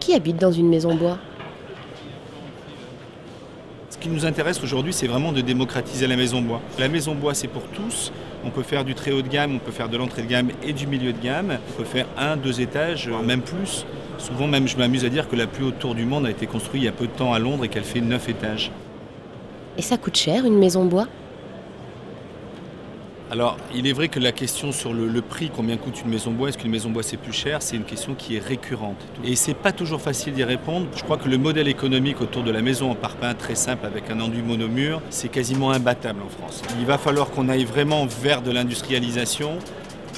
Qui habite dans une maison bois? Ce qui nous intéresse aujourd'hui, c'est vraiment de démocratiser la maison bois. La maison bois, c'est pour tous. On peut faire du très haut de gamme, on peut faire de l'entrée de gamme et du milieu de gamme. On peut faire 1, 2 étages, voire même plus. Souvent même, je m'amuse à dire que la plus haute tour du monde a été construite il y a peu de temps à Londres et qu'elle fait 9 étages. Et ça coûte cher, une maison bois? Alors, il est vrai que la question sur le prix, combien coûte une maison bois, est-ce qu'une maison bois c'est plus cher, c'est une question qui est récurrente. Et c'est pas toujours facile d'y répondre. Je crois que le modèle économique autour de la maison en parpaing très simple avec un enduit monomur, c'est quasiment imbattable en France. Il va falloir qu'on aille vraiment vers de l'industrialisation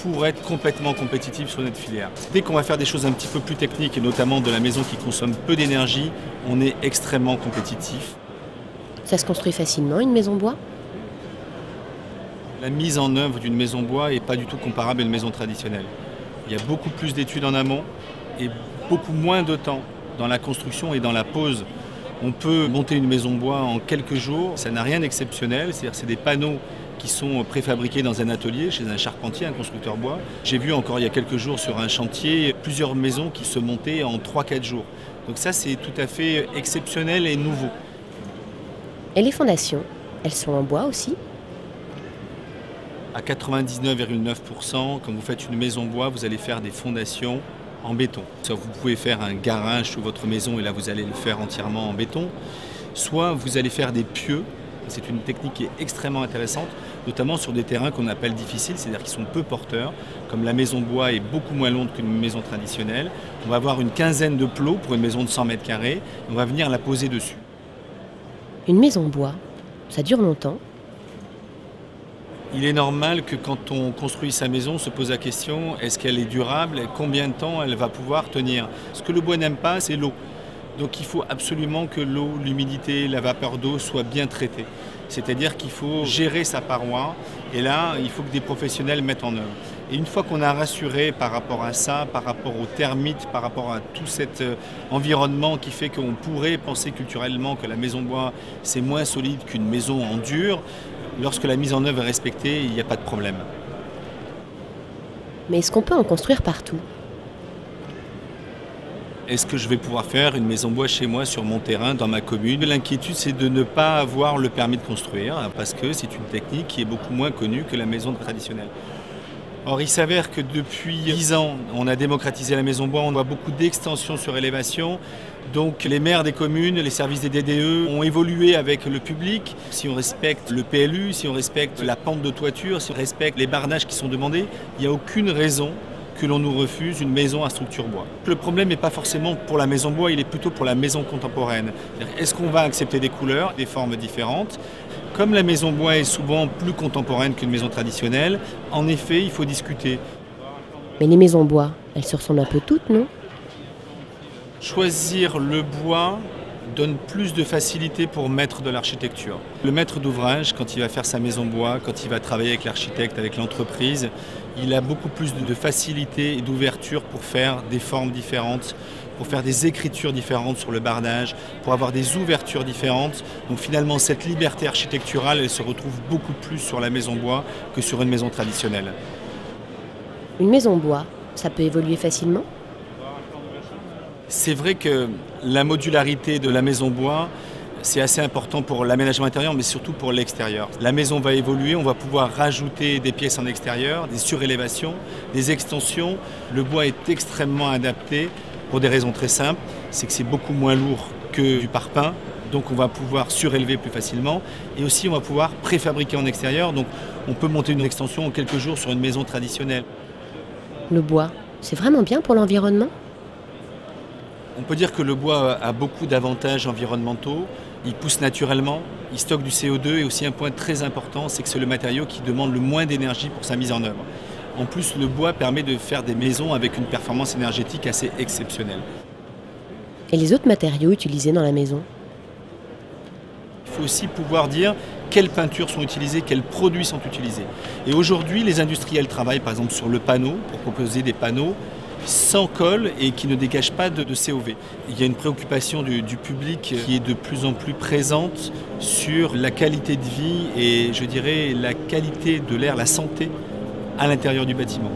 pour être complètement compétitif sur notre filière. Dès qu'on va faire des choses un petit peu plus techniques, et notamment de la maison qui consomme peu d'énergie, on est extrêmement compétitif. Ça se construit facilement, une maison bois? La mise en œuvre d'une maison bois n'est pas du tout comparable à une maison traditionnelle. Il y a beaucoup plus d'études en amont et beaucoup moins de temps dans la construction et dans la pose. On peut monter une maison bois en quelques jours, ça n'a rien d'exceptionnel, c'est-à-dire c'est des panneaux qui sont préfabriqués dans un atelier chez un charpentier, un constructeur bois. J'ai vu encore il y a quelques jours sur un chantier plusieurs maisons qui se montaient en 3-4 jours. Donc ça c'est tout à fait exceptionnel et nouveau. Et les fondations, elles sont en bois aussi? À 99,9%, quand vous faites une maison bois, vous allez faire des fondations en béton. Soit vous pouvez faire un garage sous votre maison et là vous allez le faire entièrement en béton. Soit vous allez faire des pieux. C'est une technique qui est extrêmement intéressante, notamment sur des terrains qu'on appelle difficiles, c'est-à-dire qui sont peu porteurs. Comme la maison bois est beaucoup moins longue qu'une maison traditionnelle, on va avoir une quinzaine de plots pour une maison de 100 mètres carrés. On va venir la poser dessus. Une maison bois, ça dure longtemps? Il est normal que quand on construit sa maison, on se pose la question, est-ce qu'elle est durable et combien de temps elle va pouvoir tenir? Ce que le bois n'aime pas, c'est l'eau. Donc il faut absolument que l'eau, l'humidité, la vapeur d'eau soient bien traitées. C'est-à-dire qu'il faut gérer sa paroi et là, il faut que des professionnels mettent en œuvre. Et une fois qu'on a rassuré par rapport à ça, par rapport aux termites, par rapport à tout cet environnement qui fait qu'on pourrait penser culturellement que la maison bois, c'est moins solide qu'une maison en dur, lorsque la mise en œuvre est respectée, il n'y a pas de problème. Mais est-ce qu'on peut en construire partout? Est-ce que je vais pouvoir faire une maison bois chez moi, sur mon terrain, dans ma commune? L'inquiétude, c'est de ne pas avoir le permis de construire, parce que c'est une technique qui est beaucoup moins connue que la maison traditionnelle. Or, il s'avère que depuis 10 ans, on a démocratisé la maison bois, on voit beaucoup d'extensions sur élévation. Donc les maires des communes, les services des DDE ont évolué avec le public. Si on respecte le PLU, si on respecte la pente de toiture, si on respecte les bardages qui sont demandés, il n'y a aucune raison que l'on nous refuse une maison à structure bois. Le problème n'est pas forcément pour la maison bois, il est plutôt pour la maison contemporaine. Est-ce qu'on va accepter des couleurs, des formes différentes? Comme la maison bois est souvent plus contemporaine qu'une maison traditionnelle, en effet, il faut discuter. Mais les maisons bois, elles se ressemblent un peu toutes, non? Choisir le bois donne plus de facilité pour maître de l'architecture. Le maître d'ouvrage, quand il va faire sa maison bois, quand il va travailler avec l'architecte, avec l'entreprise, il a beaucoup plus de facilité et d'ouverture pour faire des formes différentes, pour faire des écritures différentes sur le bardage, pour avoir des ouvertures différentes. Donc finalement, cette liberté architecturale, elle se retrouve beaucoup plus sur la maison bois que sur une maison traditionnelle. Une maison bois, ça peut évoluer facilement? C'est vrai que la modularité de la maison bois, c'est assez important pour l'aménagement intérieur, mais surtout pour l'extérieur. La maison va évoluer, on va pouvoir rajouter des pièces en extérieur, des surélévations, des extensions. Le bois est extrêmement adapté pour des raisons très simples. C'est que c'est beaucoup moins lourd que du parpaing, donc on va pouvoir surélever plus facilement. Et aussi, on va pouvoir préfabriquer en extérieur, donc on peut monter une extension en quelques jours sur une maison traditionnelle. Le bois, c'est vraiment bien pour l'environnement? On peut dire que le bois a beaucoup d'avantages environnementaux. Il pousse naturellement, il stocke du CO2 et aussi un point très important, c'est que c'est le matériau qui demande le moins d'énergie pour sa mise en œuvre. En plus, le bois permet de faire des maisons avec une performance énergétique assez exceptionnelle. Et les autres matériaux utilisés dans la maison? Il faut aussi pouvoir dire quelles peintures sont utilisées, quels produits sont utilisés. Et aujourd'hui, les industriels travaillent par exemple sur le panneau pour proposer des panneaux sans colle et qui ne dégagent pas de COV. Il y a une préoccupation du public qui est de plus en plus présente sur la qualité de vie et je dirais la qualité de l'air, la santé à l'intérieur du bâtiment.